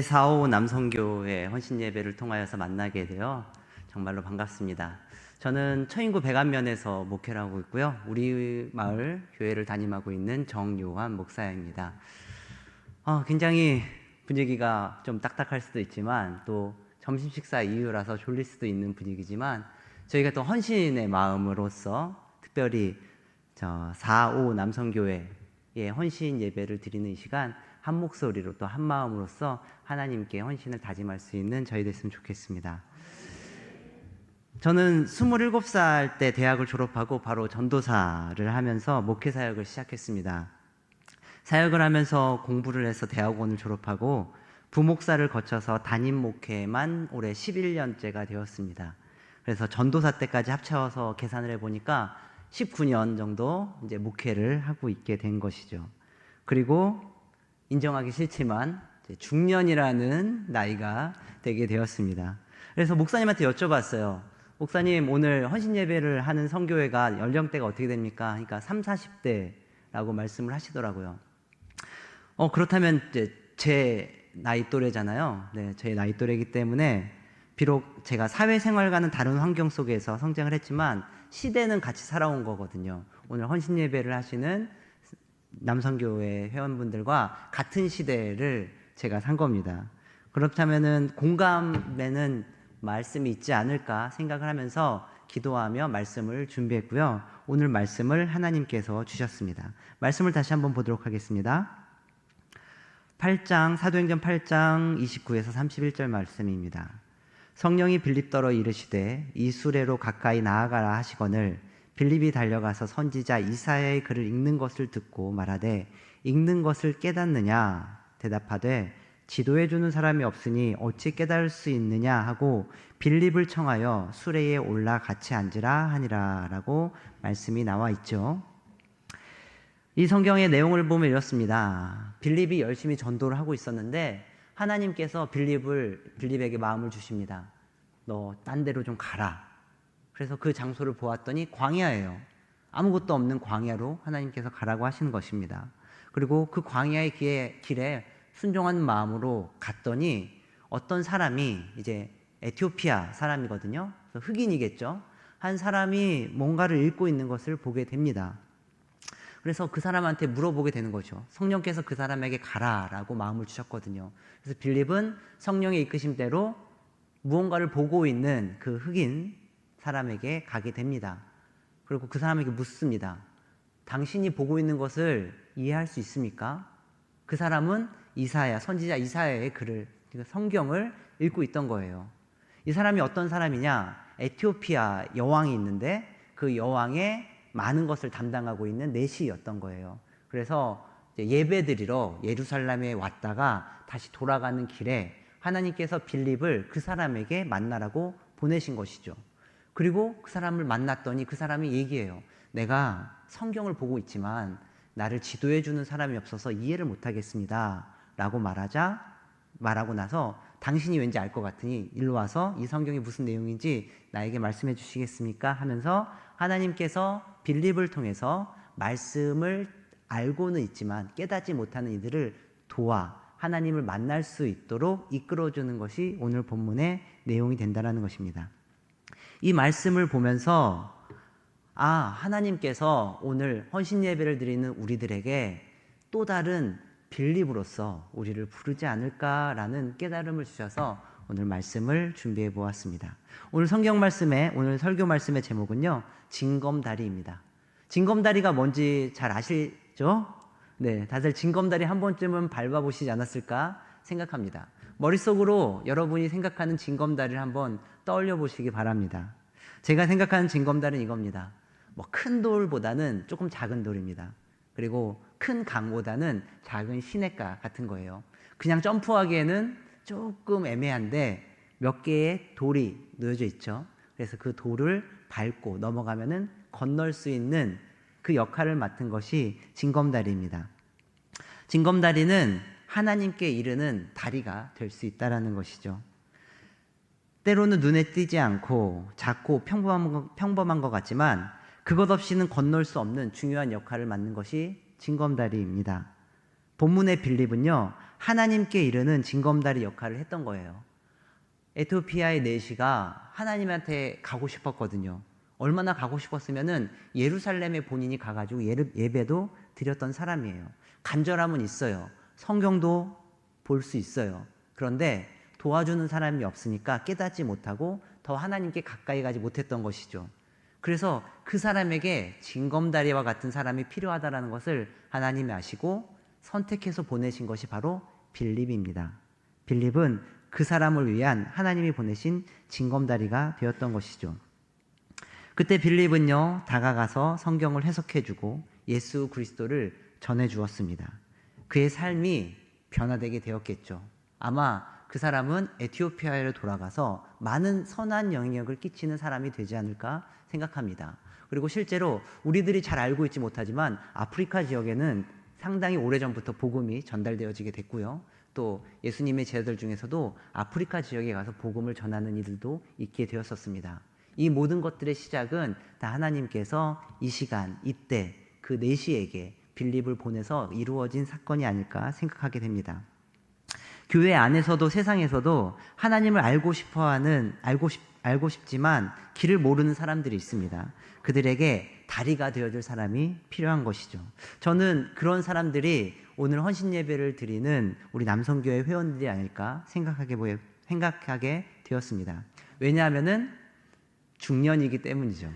4.5 남성교회 헌신 예배를 통하여서 만나게 되어 정말로 반갑습니다. 저는 처인구 백안면에서 목회를 하고 있고요. 우리 마을 교회를 담임하고 있는 정요한 목사입니다. 굉장히 분위기가 좀 딱딱할 수도 있지만 또 점심 식사 이후라서 졸릴 수도 있는 분위기지만 저희가 또 헌신의 마음으로서 특별히 4.5 남성교회의 헌신 예배를 드리는 이 시간 한 목소리로 또 한 마음으로서 하나님께 헌신을 다짐할 수 있는 저희 됐으면 좋겠습니다. 저는 27살 때 대학을 졸업하고 바로 전도사를 하면서 목회 사역을 시작했습니다. 사역을 하면서 공부를 해서 대학원을 졸업하고 부목사를 거쳐서 담임 목회만 올해 11년째가 되었습니다. 그래서 전도사 때까지 합쳐서 계산을 해보니까 19년 정도 이제 목회를 하고 있게 된 것이죠. 그리고 인정하기 싫지만 중년이라는 나이가 되게 되었습니다. 그래서 목사님한테 여쭤봤어요. 목사님, 오늘 헌신 예배를 하는 선교회가 연령대가 어떻게 됩니까? 그러니까 30, 40대라고 말씀을 하시더라고요. 그렇다면 이제 제 나이 또래잖아요. 네, 제 나이 또래이기 때문에 비록 제가 사회생활과는 다른 환경 속에서 성장을 했지만 시대는 같이 살아온 거거든요. 오늘 헌신 예배를 하시는 남성교회 회원분들과 같은 시대를 제가 산 겁니다. 그렇다면은 공감되는 말씀이 있지 않을까 생각을 하면서 기도하며 말씀을 준비했고요. 오늘 말씀을 하나님께서 주셨습니다. 말씀을 다시 한번 보도록 하겠습니다. 사도행전 8장 29에서 31절 말씀입니다. 성령이 빌립더러 이르시되 이 수레로 가까이 나아가라 하시거늘 빌립이 달려가서 선지자 이사야의 글을 읽는 것을 듣고 말하되 읽는 것을 깨닫느냐 대답하되 지도해 주는 사람이 없으니 어찌 깨달을 수 있느냐 하고 빌립을 청하여 수레에 올라 같이 앉으라 하니라 라고 말씀이 나와 있죠. 이 성경의 내용을 보면 이렇습니다. 빌립이 열심히 전도를 하고 있었는데 하나님께서 빌립에게 마음을 주십니다. 너 딴 데로 좀 가라. 그래서 그 장소를 보았더니 광야예요. 아무것도 없는 광야로 하나님께서 가라고 하시는 것입니다. 그리고 그 광야의 길에 순종한 마음으로 갔더니 어떤 사람이 이제 에티오피아 사람이거든요. 흑인이겠죠. 한 사람이 뭔가를 읽고 있는 것을 보게 됩니다. 그래서 그 사람한테 물어보게 되는 거죠. 성령께서 그 사람에게 가라라고 마음을 주셨거든요. 그래서 빌립은 성령의 이끄심대로 무언가를 보고 있는 그 흑인 사람에게 가게 됩니다. 그리고 그 사람에게 묻습니다. 당신이 보고 있는 것을 이해할 수 있습니까? 그 사람은 선지자 이사야의 글을, 성경을 읽고 있던 거예요. 이 사람이 어떤 사람이냐? 에티오피아 여왕이 있는데 그 여왕의 많은 것을 담당하고 있는 내시였던 거예요. 그래서 예배드리러 예루살렘에 왔다가 다시 돌아가는 길에 하나님께서 빌립을 그 사람에게 만나라고 보내신 것이죠. 그리고 그 사람을 만났더니 그 사람이 얘기해요. 내가 성경을 보고 있지만 나를 지도해 주는 사람이 없어서 이해를 못하겠습니다 라고 말하고 나서 당신이 왠지 알 것 같으니 일로 와서 이 성경이 무슨 내용인지 나에게 말씀해 주시겠습니까? 하면서 하나님께서 빌립을 통해서 말씀을 알고는 있지만 깨닫지 못하는 이들을 도와 하나님을 만날 수 있도록 이끌어주는 것이 오늘 본문의 내용이 된다는 것입니다. 이 말씀을 보면서 하나님께서 오늘 헌신 예배를 드리는 우리들에게 또 다른 빌립으로서 우리를 부르지 않을까라는 깨달음을 주셔서 오늘 말씀을 준비해 보았습니다. 오늘 오늘 설교 말씀의 제목은요, 징검다리입니다. 징검다리가 뭔지 잘 아시죠? 네, 다들 징검다리 한 번쯤은 밟아보시지 않았을까 생각합니다. 머릿속으로 여러분이 생각하는 징검다리를 한번 떠올려 보시기 바랍니다. 제가 생각하는 징검다리는 이겁니다. 큰 돌보다는 조금 작은 돌입니다. 그리고 큰 강보다는 작은 시냇가 같은 거예요. 그냥 점프하기에는 조금 애매한데 몇 개의 돌이 놓여져 있죠. 그래서 그 돌을 밟고 넘어가면은 건널 수 있는 그 역할을 맡은 것이 징검다리입니다. 징검다리는 하나님께 이르는 다리가 될 수 있다는 것이죠. 때로는 눈에 띄지 않고 작고 평범한 것 같지만 그것 없이는 건널 수 없는 중요한 역할을 맡는 것이 징검다리입니다. 본문의 빌립은요, 하나님께 이르는 징검다리 역할을 했던 거예요. 에티오피아의 내시가 하나님한테 가고 싶었거든요. 얼마나 가고 싶었으면은 예루살렘에 본인이 가가지고 예배도 드렸던 사람이에요. 간절함은 있어요. 성경도 볼 수 있어요. 그런데 도와주는 사람이 없으니까 깨닫지 못하고 더 하나님께 가까이 가지 못했던 것이죠. 그래서 그 사람에게 징검다리와 같은 사람이 필요하다는 것을 하나님이 아시고 선택해서 보내신 것이 바로 빌립입니다. 빌립은 그 사람을 위한 하나님이 보내신 징검다리가 되었던 것이죠. 그때 빌립은요, 다가가서 성경을 해석해주고 예수 그리스도를 전해주었습니다. 그의 삶이 변화되게 되었겠죠. 아마 그 사람은 에티오피아로 돌아가서 많은 선한 영향력을 끼치는 사람이 되지 않을까 생각합니다. 그리고 실제로 우리들이 잘 알고 있지 못하지만 아프리카 지역에는 상당히 오래전부터 복음이 전달되어지게 됐고요. 또 예수님의 제자들 중에서도 아프리카 지역에 가서 복음을 전하는 이들도 있게 되었었습니다. 이 모든 것들의 시작은 다 하나님께서 이 시간, 이때 그 내시에게 빌립을 보내서 이루어진 사건이 아닐까 생각하게 됩니다. 교회 안에서도 세상에서도 하나님을 알고 싶지만 길을 모르는 사람들이 있습니다. 그들에게 다리가 되어줄 사람이 필요한 것이죠. 저는 그런 사람들이 오늘 헌신 예배를 드리는 우리 남성교회 회원들이 아닐까 생각하게 되었습니다. 왜냐하면은 중년이기 때문이죠.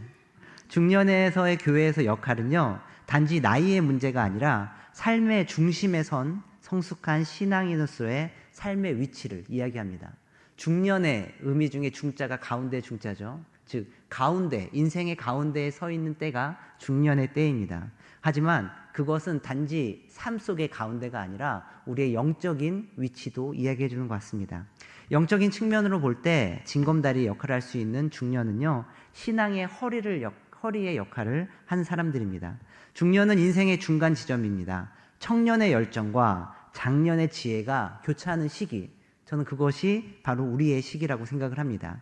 중년에서의 교회에서 역할은요, 단지 나이의 문제가 아니라 삶의 중심에 선 성숙한 신앙인으로서의 삶의 위치를 이야기합니다. 중년의 의미 중에 중자가 가운데 중자죠. 즉 가운데, 인생의 가운데에 서 있는 때가 중년의 때입니다. 하지만 그것은 단지 삶 속의 가운데가 아니라 우리의 영적인 위치도 이야기해 주는 것 같습니다. 영적인 측면으로 볼 때 징검다리 역할을 할 수 있는 중년은요, 신앙의 허리의 역할을 한 사람들입니다. 중년은 인생의 중간 지점입니다. 청년의 열정과 장년의 지혜가 교차하는 시기, 저는 그것이 바로 우리의 시기라고 생각을 합니다.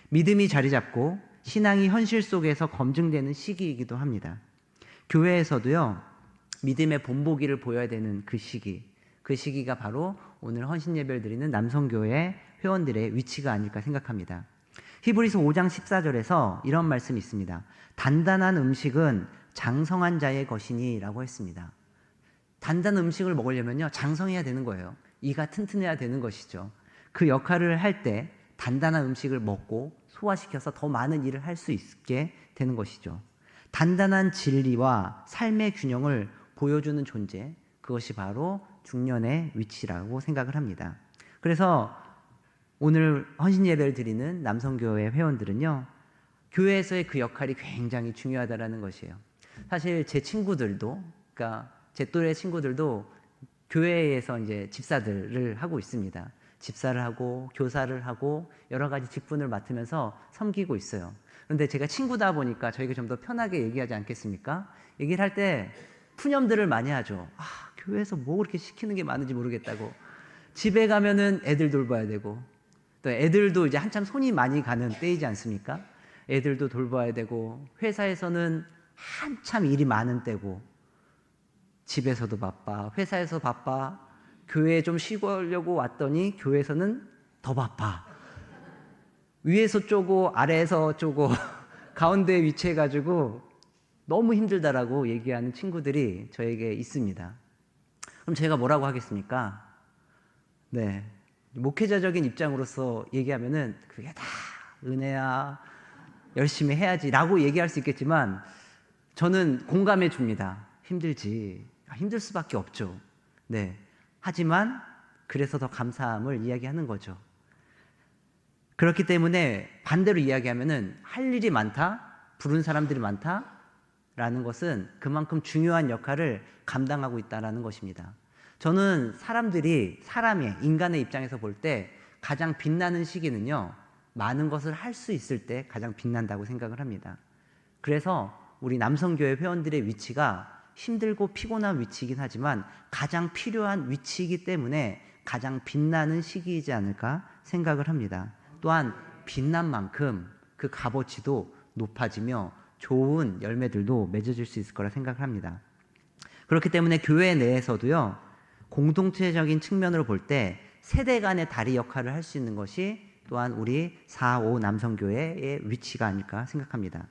믿음이 자리 잡고 신앙이 현실 속에서 검증되는 시기이기도 합니다. 교회에서도요, 믿음의 본보기를 보여야 되는 그 시기가 바로 오늘 헌신 예배를 드리는 남성교회 회원들의 위치가 아닐까 생각합니다. 히브리서 5장 14절에서 이런 말씀이 있습니다. 단단한 음식은 장성한 자의 것이니 라고 했습니다. 단단한 음식을 먹으려면요, 장성해야 되는 거예요. 이가 튼튼해야 되는 것이죠. 그 역할을 할 때 단단한 음식을 먹고 소화시켜서 더 많은 일을 할 수 있게 되는 것이죠. 단단한 진리와 삶의 균형을 보여주는 존재, 그것이 바로 중년의 위치라고 생각을 합니다. 그래서 오늘 헌신 예배를 드리는 남성교회 회원들은요, 교회에서의 그 역할이 굉장히 중요하다는 것이에요. 사실 제 친구들도, 그러니까 제 또래 친구들도 교회에서 이제 집사들을 하고 있습니다. 집사를 하고 교사를 하고 여러 가지 직분을 맡으면서 섬기고 있어요. 그런데 제가 친구다 보니까 저희가 좀 더 편하게 얘기하지 않겠습니까? 얘기를 할 때 푸념들을 많이 하죠. 교회에서 뭐 그렇게 시키는 게 많은지 모르겠다고. 집에 가면은 애들 돌봐야 되고, 또 애들도 이제 한참 손이 많이 가는 때이지 않습니까? 애들도 돌봐야 되고, 회사에서는 한참 일이 많은 때고, 집에서도 바빠, 회사에서 바빠, 교회에 좀 쉬려고 왔더니 교회에서는 더 바빠. 위에서 쪼고 아래에서 쪼고 가운데에 위치해가지고 너무 힘들다라고 얘기하는 친구들이 저에게 있습니다. 그럼 제가 뭐라고 하겠습니까? 네, 목회자적인 입장으로서 얘기하면은 그게 다 은혜야, 열심히 해야지 라고 얘기할 수 있겠지만 저는 공감해 줍니다. 힘들지. 힘들 수밖에 없죠. 네. 하지만 그래서 더 감사함을 이야기하는 거죠. 그렇기 때문에 반대로 이야기하면은 할 일이 많다, 부른 사람들이 많다라는 것은 그만큼 중요한 역할을 감당하고 있다라는 것입니다. 저는 인간의 입장에서 볼 때 가장 빛나는 시기는요, 많은 것을 할 수 있을 때 가장 빛난다고 생각을 합니다. 그래서 우리 남성교회 회원들의 위치가 힘들고 피곤한 위치이긴 하지만 가장 필요한 위치이기 때문에 가장 빛나는 시기이지 않을까 생각을 합니다. 또한 빛난 만큼 그 값어치도 높아지며 좋은 열매들도 맺어질 수 있을 거라 생각을 합니다. 그렇기 때문에 교회 내에서도요, 공동체적인 측면으로 볼 때 세대 간의 다리 역할을 할 수 있는 것이 또한 우리 4.5 남성교회의 위치가 아닐까 생각합니다.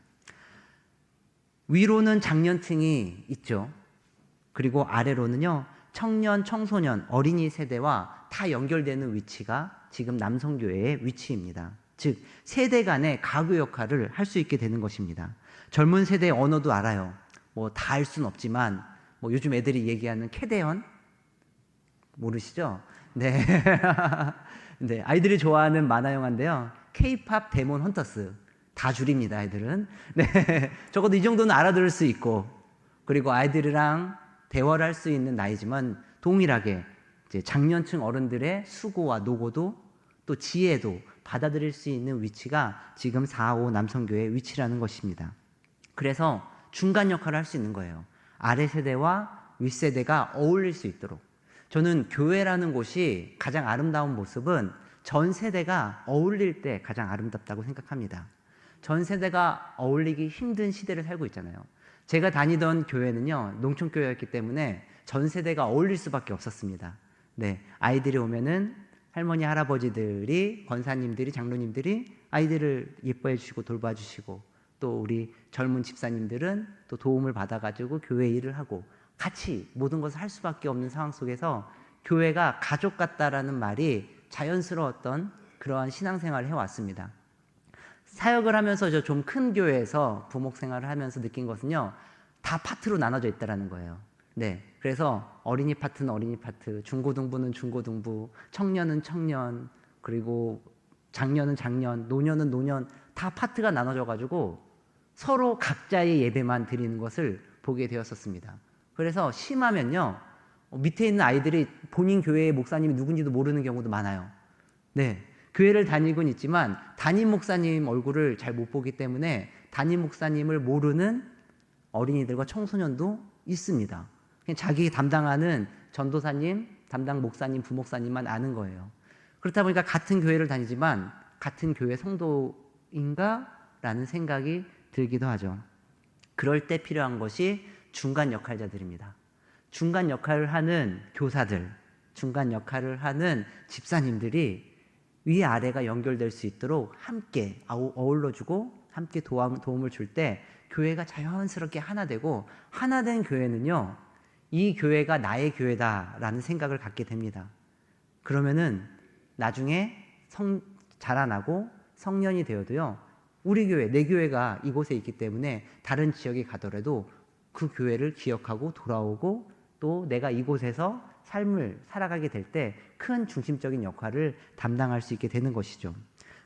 위로는 장년층이 있죠. 그리고 아래로는요, 청년, 청소년, 어린이 세대와 다 연결되는 위치가 지금 남성교회의 위치입니다. 즉, 세대 간의 가구 역할을 할 수 있게 되는 것입니다. 젊은 세대의 언어도 알아요. 뭐 다 알 수는 없지만, 뭐 요즘 애들이 얘기하는 캐대언? 모르시죠? 네. 네, 아이들이 좋아하는 만화 영화인데요. K-팝 데몬 헌터스. 다 줄입니다, 아이들은. 네. 적어도 이 정도는 알아들을 수 있고, 그리고 아이들이랑 대화를 할 수 있는 나이지만 동일하게 이제 장년층 어른들의 수고와 노고도 또 지혜도 받아들일 수 있는 위치가 지금 4.5 남성교회의 위치라는 것입니다. 그래서 중간 역할을 할 수 있는 거예요. 아래 세대와 윗세대가 어울릴 수 있도록. 저는 교회라는 곳이 가장 아름다운 모습은 전 세대가 어울릴 때 가장 아름답다고 생각합니다. 전 세대가 어울리기 힘든 시대를 살고 있잖아요. 제가 다니던 교회는요, 농촌교회였기 때문에 전 세대가 어울릴 수밖에 없었습니다. 네, 아이들이 오면은 할머니, 할아버지들이, 권사님들이, 장로님들이 아이들을 예뻐해 주시고 돌봐주시고, 또 우리 젊은 집사님들은 또 도움을 받아가지고 교회 일을 하고 같이 모든 것을 할 수밖에 없는 상황 속에서 교회가 가족 같다라는 말이 자연스러웠던 그러한 신앙생활을 해왔습니다. 사역을 하면서 저 좀 큰 교회에서 부목 생활을 하면서 느낀 것은요, 다 파트로 나눠져 있다라는 거예요. 네, 그래서 어린이 파트는 어린이 파트, 중고등부는 중고등부, 청년은 청년, 그리고 장년은 장년, 노년은 노년, 다 파트가 나눠져가지고 서로 각자의 예배만 드리는 것을 보게 되었었습니다. 그래서 심하면요, 밑에 있는 아이들이 본인 교회의 목사님이 누군지도 모르는 경우도 많아요. 네, 교회를 다니곤 있지만 담임 목사님 얼굴을 잘 못 보기 때문에 담임 목사님을 모르는 어린이들과 청소년도 있습니다. 그냥 자기 담당하는 전도사님, 담당 목사님, 부목사님만 아는 거예요. 그렇다 보니까 같은 교회를 다니지만 같은 교회 성도인가? 라는 생각이 들기도 하죠. 그럴 때 필요한 것이 중간 역할자들입니다. 중간 역할을 하는 교사들, 중간 역할을 하는 집사님들이 위아래가 연결될 수 있도록 함께 어울러주고 함께 도움을 줄 때 교회가 자연스럽게 하나 되고, 하나 된 교회는요, 이 교회가 나의 교회다라는 생각을 갖게 됩니다. 그러면은 나중에 자라나고 성년이 되어도요, 우리 교회, 내 교회가 이곳에 있기 때문에 다른 지역에 가더라도 그 교회를 기억하고 돌아오고, 또 내가 이곳에서 삶을 살아가게 될 때 큰 중심적인 역할을 담당할 수 있게 되는 것이죠.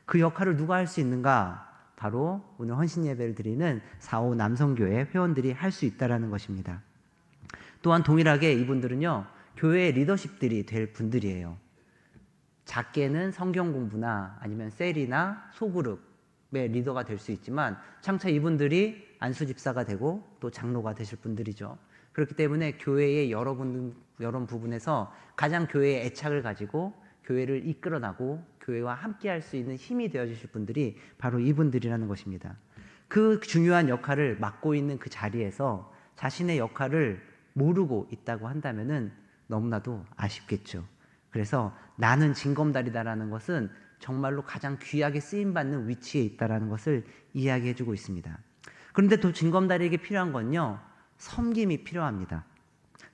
그 역할을 누가 할 수 있는가? 바로 오늘 헌신 예배를 드리는 4.5 남성교회 회원들이 할 수 있다는 것입니다. 또한 동일하게 이분들은요, 교회의 리더십들이 될 분들이에요. 작게는 성경 공부나 아니면 셀이나 소그룹의 리더가 될 수 있지만 장차 이분들이 안수 집사가 되고 또 장로가 되실 분들이죠. 그렇기 때문에 교회의 여러 부분에서 가장 교회의 애착을 가지고 교회를 이끌어나고 교회와 함께할 수 있는 힘이 되어주실 분들이 바로 이분들이라는 것입니다. 그 중요한 역할을 맡고 있는 그 자리에서 자신의 역할을 모르고 있다고 한다면은 너무나도 아쉽겠죠. 그래서 나는 징검다리다라는 것은 정말로 가장 귀하게 쓰임받는 위치에 있다라는 것을 이야기해주고 있습니다. 그런데 또 징검다리에게 필요한 건요, 섬김이 필요합니다.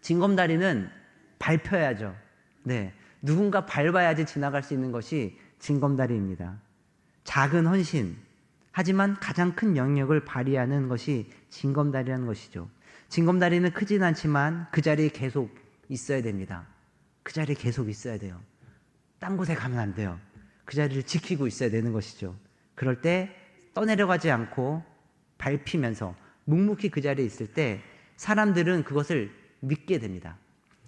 징검다리는 밟혀야죠. 네, 누군가 밟아야지 지나갈 수 있는 것이 징검다리입니다. 작은 헌신, 하지만 가장 큰 영역을 발휘하는 것이 징검다리라는 것이죠. 징검다리는 크진 않지만 그 자리에 계속 있어야 됩니다. 그 자리에 계속 있어야 돼요. 딴 곳에 가면 안 돼요. 그 자리를 지키고 있어야 되는 것이죠. 그럴 때 떠내려가지 않고 밟히면서 묵묵히 그 자리에 있을 때 사람들은 그것을 믿게 됩니다.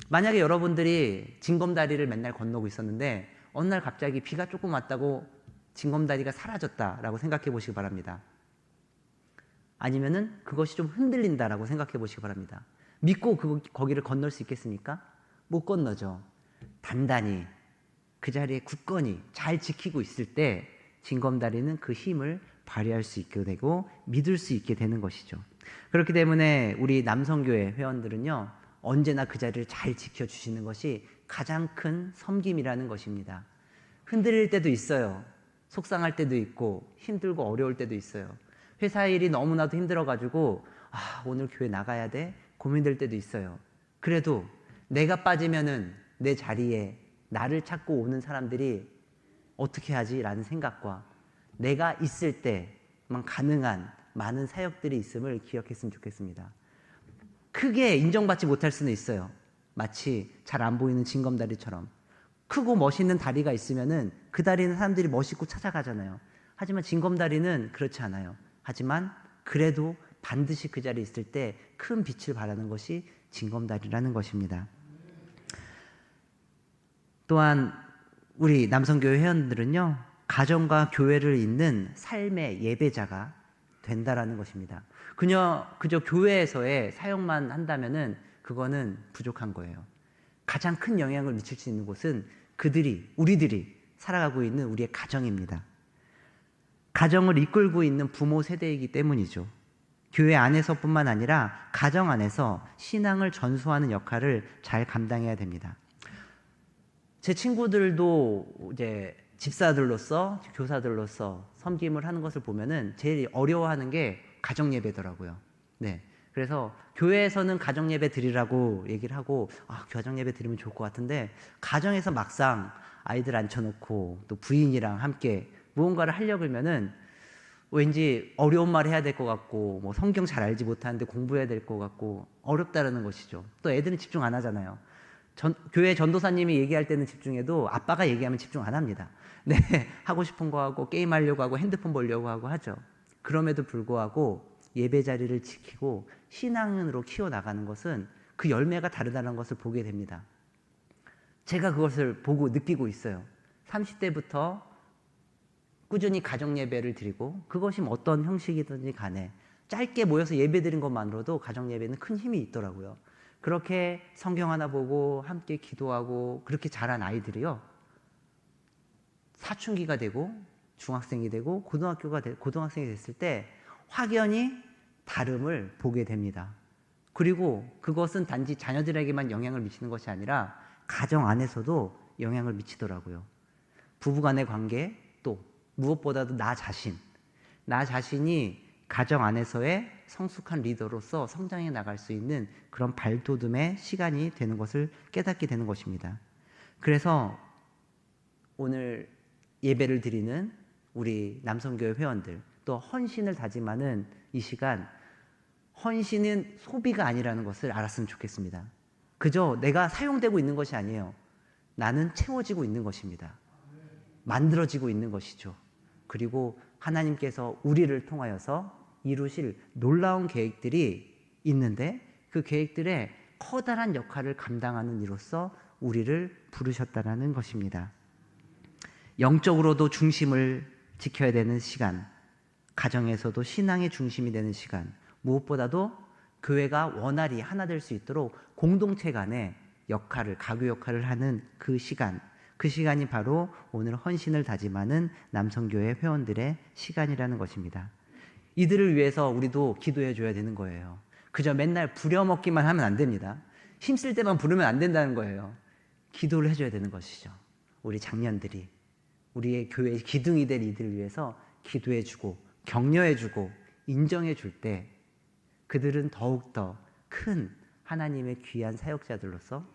만약에 여러분들이 징검다리를 맨날 건너고 있었는데 어느 날 갑자기 비가 조금 왔다고 징검다리가 사라졌다라고 생각해 보시기 바랍니다. 아니면은 그것이 좀 흔들린다라고 생각해 보시기 바랍니다. 믿고 거기를 건널 수 있겠습니까? 못 건너죠. 단단히 그 자리에 굳건히 잘 지키고 있을 때 징검다리는 그 힘을 발휘할 수 있게 되고 믿을 수 있게 되는 것이죠. 그렇기 때문에 우리 남성교회 회원들은요, 언제나 그 자리를 잘 지켜주시는 것이 가장 큰 섬김이라는 것입니다. 흔들릴 때도 있어요. 속상할 때도 있고 힘들고 어려울 때도 있어요. 회사 일이 너무나도 힘들어가지고 오늘 교회 나가야 돼? 고민될 때도 있어요. 그래도 내가 빠지면은 내 자리에 나를 찾고 오는 사람들이 어떻게 하지? 라는 생각과 내가 있을 때만 가능한 많은 사역들이 있음을 기억했으면 좋겠습니다. 크게 인정받지 못할 수는 있어요. 마치 잘 안 보이는 징검다리처럼. 크고 멋있는 다리가 있으면은 그 다리는 사람들이 멋있고 찾아가잖아요. 하지만 징검다리는 그렇지 않아요. 하지만 그래도 반드시 그 자리에 있을 때 큰 빛을 발하는 것이 징검다리라는 것입니다. 또한 우리 남성교회 회원들은요, 가정과 교회를 잇는 삶의 예배자가 된다라는 것입니다. 그저 교회에서의 사역만 한다면은 그거는 부족한 거예요. 가장 큰 영향을 미칠 수 있는 곳은 우리들이 살아가고 있는 우리의 가정입니다. 가정을 이끌고 있는 부모 세대이기 때문이죠. 교회 안에서뿐만 아니라 가정 안에서 신앙을 전수하는 역할을 잘 감당해야 됩니다. 제 친구들도 이제 집사들로서, 교사들로서 섬김을 하는 것을 보면은 제일 어려워하는 게 가정 예배더라고요. 네. 그래서 교회에서는 가정 예배 드리라고 얘기를 하고, 가정 예배 드리면 좋을 것 같은데, 가정에서 막상 아이들 앉혀놓고 또 부인이랑 함께 무언가를 하려고 하면은 왠지 어려운 말 해야 될 것 같고, 뭐 성경 잘 알지 못하는데 공부해야 될 것 같고, 어렵다라는 것이죠. 또 애들은 집중 안 하잖아요. 교회 전도사님이 얘기할 때는 집중해도 아빠가 얘기하면 집중 안 합니다. 네, 하고 싶은 거 하고 게임하려고 하고 핸드폰 보려고 하고 하죠. 그럼에도 불구하고 예배 자리를 지키고 신앙으로 키워나가는 것은 그 열매가 다르다는 것을 보게 됩니다. 제가 그것을 보고 느끼고 있어요. 30대부터 꾸준히 가정 예배를 드리고, 그것이 어떤 형식이든지 간에 짧게 모여서 예배 드린 것만으로도 가정 예배는 큰 힘이 있더라고요. 그렇게 성경 하나 보고 함께 기도하고 그렇게 자란 아이들이요, 사춘기가 되고 중학생이 되고 고등학생이 됐을 때 확연히 다름을 보게 됩니다. 그리고 그것은 단지 자녀들에게만 영향을 미치는 것이 아니라 가정 안에서도 영향을 미치더라고요. 부부간의 관계, 또 무엇보다도 나 자신이 가정 안에서의 성숙한 리더로서 성장해 나갈 수 있는 그런 발돋움의 시간이 되는 것을 깨닫게 되는 것입니다. 그래서 오늘 예배를 드리는 우리 남성교회 회원들, 또 헌신을 다짐하는 이 시간, 헌신은 소비가 아니라는 것을 알았으면 좋겠습니다. 그저 내가 사용되고 있는 것이 아니에요. 나는 채워지고 있는 것입니다. 만들어지고 있는 것이죠. 그리고 하나님께서 우리를 통하여서 이루실 놀라운 계획들이 있는데, 그 계획들의 커다란 역할을 감당하는 이로써 우리를 부르셨다는 것입니다. 영적으로도 중심을 지켜야 되는 시간, 가정에서도 신앙의 중심이 되는 시간, 무엇보다도 교회가 원활히 하나 될 수 있도록 공동체 간의 가교 역할을 하는 그 시간이 바로 오늘 헌신을 다짐하는 남성교회 회원들의 시간이라는 것입니다. 이들을 위해서 우리도 기도해 줘야 되는 거예요. 그저 맨날 부려먹기만 하면 안 됩니다. 힘쓸 때만 부르면 안 된다는 거예요. 기도를 해줘야 되는 것이죠. 우리 장년들이 우리의 교회의 기둥이 될 이들을 위해서 기도해 주고 격려해 주고 인정해 줄 때 그들은 더욱더 큰 하나님의 귀한 사역자들로서,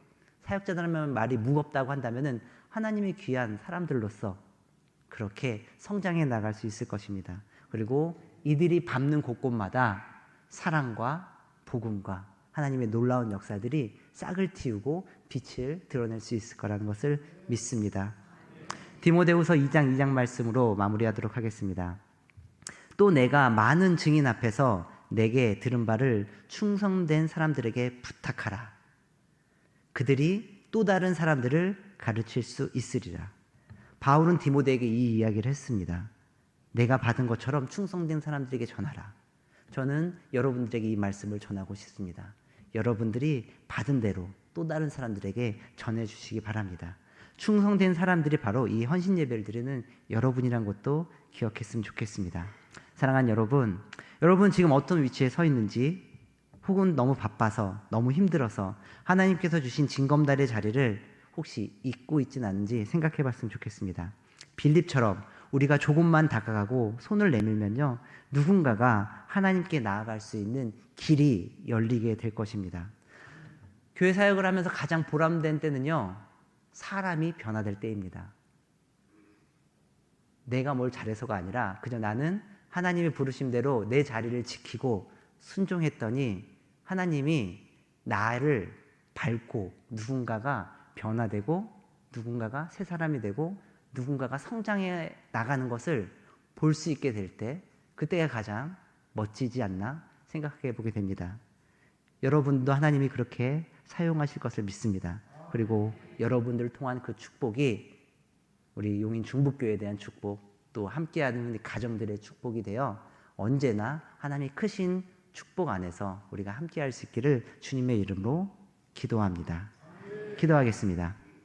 사역자들하면 말이 무겁다고 한다면은 하나님의 귀한 사람들로서 그렇게 성장해 나갈 수 있을 것입니다. 그리고 이들이 밟는 곳곳마다 사랑과 복음과 하나님의 놀라운 역사들이 싹을 틔우고 빛을 드러낼 수 있을 거라는 것을 믿습니다. 디모데후서 2장 말씀으로 마무리하도록 하겠습니다. 또 내가 많은 증인 앞에서 내게 들은 바를 충성된 사람들에게 부탁하라. 그들이 또 다른 사람들을 가르칠 수 있으리라. 바울은 디모데에게 이 이야기를 했습니다. 내가 받은 것처럼 충성된 사람들에게 전하라. 저는 여러분들에게 이 말씀을 전하고 싶습니다. 여러분들이 받은 대로 또 다른 사람들에게 전해주시기 바랍니다. 충성된 사람들이 바로 이 헌신 예배를 드리는 여러분이란 것도 기억했으면 좋겠습니다. 사랑하는 여러분 지금 어떤 위치에 서 있는지 혹은 너무 바빠서 너무 힘들어서 하나님께서 주신 징검다리의 자리를 혹시 잊고 있진 않은지 생각해 봤으면 좋겠습니다. 빌립처럼 우리가 조금만 다가가고 손을 내밀면요, 누군가가 하나님께 나아갈 수 있는 길이 열리게 될 것입니다. 교회 사역을 하면서 가장 보람된 때는요, 사람이 변화될 때입니다. 내가 뭘 잘해서가 아니라 그저 나는 하나님의 부르심대로 내 자리를 지키고 순종했더니 하나님이 나를 밟고 누군가가 변화되고 누군가가 새 사람이 되고 누군가가 성장해 나가는 것을 볼 수 있게 될 때, 그때가 가장 멋지지 않나 생각해 보게 됩니다. 여러분도 하나님이 그렇게 사용하실 것을 믿습니다. 그리고 여러분들을 통한 그 축복이 우리 용인 중북교회에 대한 축복, 또 함께하는 가정들의 축복이 되어 언제나 하나님의 크신 축복 안에서 우리가 함께할 수 있기를 주님의 이름으로 기도합니다. 기도하겠습니다.